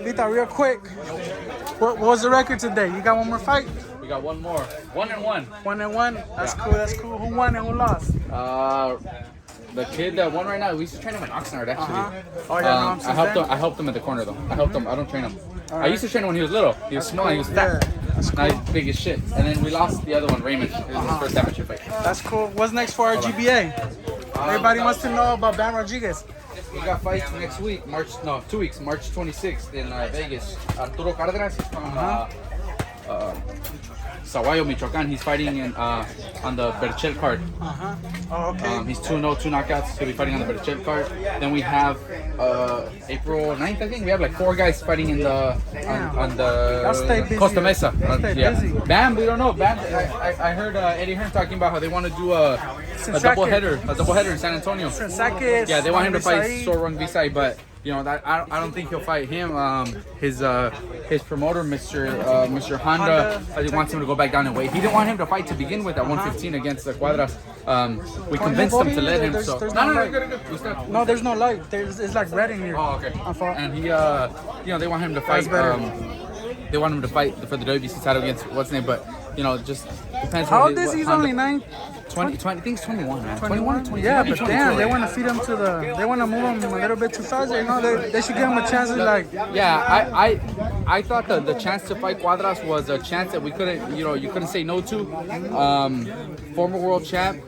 Pita, real quick. What was the record today? You got one more fight? We got one more. 1-1. 1-1. That's cool. That's cool. Who won and who lost? The kid that won right now, we used to train him in Oxnard actually. Oh yeah, no, I helped him at the corner though. I helped him. I don't train him. I used to train him when he was little. He was small. He was fat. Now he's big as shit. And then we lost the other one, Raymond. It was his first amateur fight. That's cool. What's next for our GBA? Everybody wants to know about Bam Rodriguez. We got fights next week, 2 weeks, March 26th in Vegas. Arturo Cárdenas from Saguayo, Michoacan. He's fighting on the Berchel card. Oh, okay. He's 2-0, 2 knockouts. He'll be fighting on the Berchel card. Then we have April 9th, I think. We have like 4 guys fighting in the on the Costa Mesa. Busy. Bam, we don't know. Bam, I heard Eddie Hearn talking about how they want to do a double header in San Antonio. Yeah, they want him to fight Sorong Visay, but you know that I don't think he'll fight him. His promoter, Mr. Honda, he wants him to go back down and weight. He didn't want him to fight to begin with at 115 against the Cuadras. We convinced him to let him. So no, there's no light. It's like red in here. Oh, okay. And he, they want him to fight. They want him to fight for the WBC title against what's his name, but just depends. How old is he? He's only 9. 20, I think it's 21, man. 21? 20, yeah, but damn, they want to feed him to they want to move him a little bit too fast. You know, they should give him a chance to Yeah, I thought the chance to fight Cuadras was a chance that we couldn't, you couldn't say no to. Former world champ.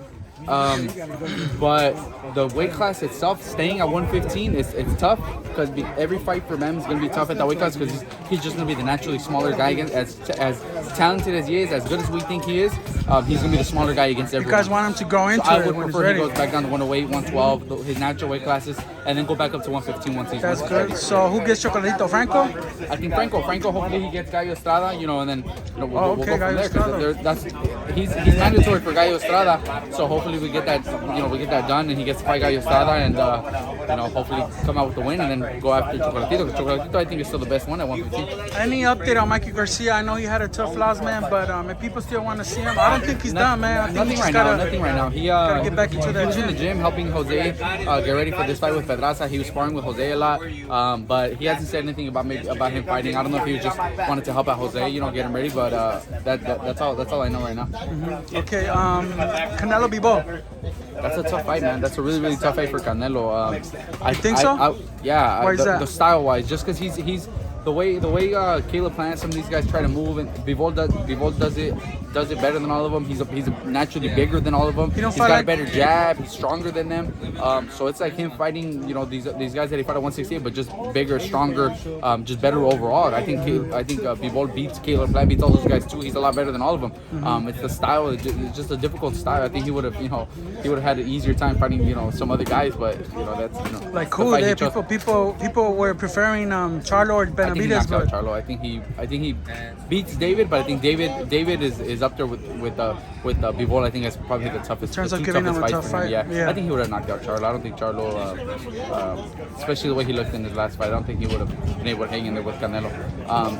But the weight class itself, staying at 115, it's tough because every fight for them is going to be tough at that weight class because he's just going to be the naturally smaller guy against as talented as he is, as good as we think he is. He's going to be the smaller guy against everyone. You guys want him to go into I would prefer he goes back down to 108, 112, his natural weight classes, and then go back up to 115 once he's That's good. So who gets Chocolatito? Franco? I think Franco, hopefully he gets Gallo Estrada, and then we'll go from there. He's mandatory for Gallo Estrada, so hopefully we get that done and he gets to fight Gallo Estrada and hopefully come out with the win and then go after Chocolatito. Chocolatito I think is still the best one at 115. Any update on Mikey Garcia? I know he had a tough loss, man, but if people still want to see him, I don't think he's done, man. I think nothing right now. He gotta get back into he was in the gym helping Jose get ready for this fight with Pedraza. He was sparring with Jose a lot, but he hasn't said anything about him fighting. I don't know if he just wanted to help out Jose, get him ready, but that's all I know right now. Okay, Canelo Bivol. That's a tough fight, man. That's a really, really tough fight for Canelo. I think so. Yeah. Why is that? The style wise, just because he's the way Caleb plans. Some of these guys try to move, and Bivol does it better than all of them. He's naturally bigger than all of them. He's got a better jab. He's stronger than them. So it's like him fighting, these guys that he fought at 168, but just bigger, stronger, just better overall. I think Bivol beats Caleb Plant, beats all those guys too. He's a lot better than all of them. It's the style. It's just a difficult style. I think he would have had an easier time fighting, some other guys, but that's like cool. People were preferring Charlo or Benavidez. I think he knocked out Charlo. I think he beats David, but I think David is up there with Bivol. I think that's probably the toughest. Turns out giving him a tough fight. Yeah. I think he would have knocked out Charlo. I don't think Charlo, especially the way he looked in his last fight, I don't think he would have been able to hang in there with Canelo.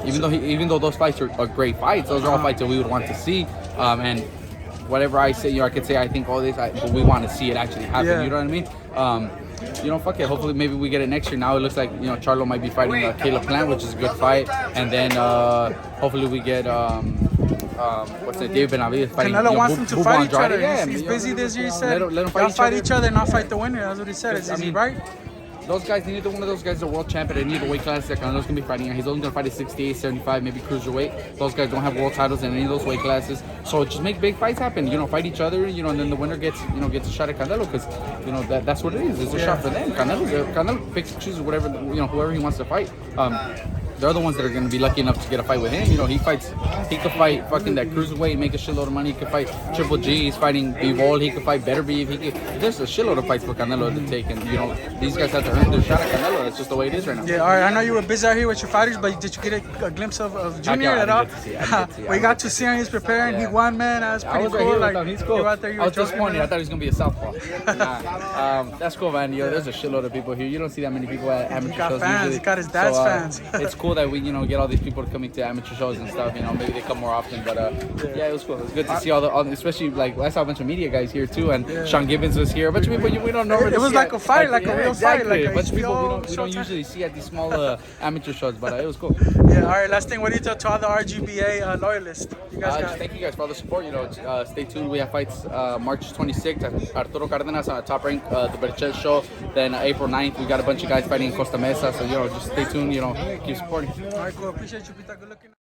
Even though those fights are great fights, those are all fights that we would want to see. And whatever I say, I could say I think all this, but we want to see it actually happen. Yeah. You know what I mean? Fuck it. Hopefully, maybe we get it next year. Now it looks like Charlo might be fighting Caleb Plant, which is a good fight, and then hopefully we get David Benavidez fighting. Canelo wants him to fight each other. Yeah, he's busy this year. He said, let him fight each other, not fight the winner. That's what he said. Is he right? Those guys, neither one of those guys are world champion. They need a weight class that Canelo's going to be fighting at. He's only going to fight at 68, 75, maybe cruiserweight. Those guys don't have world titles in any of those weight classes. So just make big fights happen. Fight each other, and then the winner gets a shot at Canelo because, that's what it is. It's a shot for them. Canelo picks and chooses whatever, whoever he wants to fight. They're the ones that are going to be lucky enough to get a fight with him. He could fight fucking that cruiserweight, make a shitload of money. He could fight Triple G. He's fighting Bivol. He could fight Better Beef. There's a shitload of fights for Canelo to take, and these guys have to earn their shot at Canelo. That's just the way it is right now. Yeah, all right. I know you were busy out here with your fighters, but did you get a glimpse of Junior at all? We got to see him. He's preparing. He won, man. That's pretty cool. He's cool. I was disappointed. I thought he was going to be a southpaw. That's cool, man. There's a shitload of people here. You don't see that many people at amateur shows. He got his dad's fans. It's cool. cool that we, you know, get all these people coming to amateur shows and stuff. You know, maybe they come more often. But yeah, it was cool. It was good to see all especially like I saw a bunch of media guys here too, and Sean Gibbons was here. A bunch of people we don't know. It was like a fight, like a real fight, like a bunch of people HBO we don't usually see at these small amateur shows. But it was cool. Yeah. All right. Last thing, what do you tell to all the RGBA loyalists? You guys just thank you guys for all the support. You know, stay tuned. We have fights March 26th at Arturo Cardenas on Top Rank, the Berchez show. Then April 9th, we got a bunch of guys fighting in Costa Mesa. So, you know, just stay tuned. You know, keep supporting. All right, cool. Appreciate you, Pita. Good looking.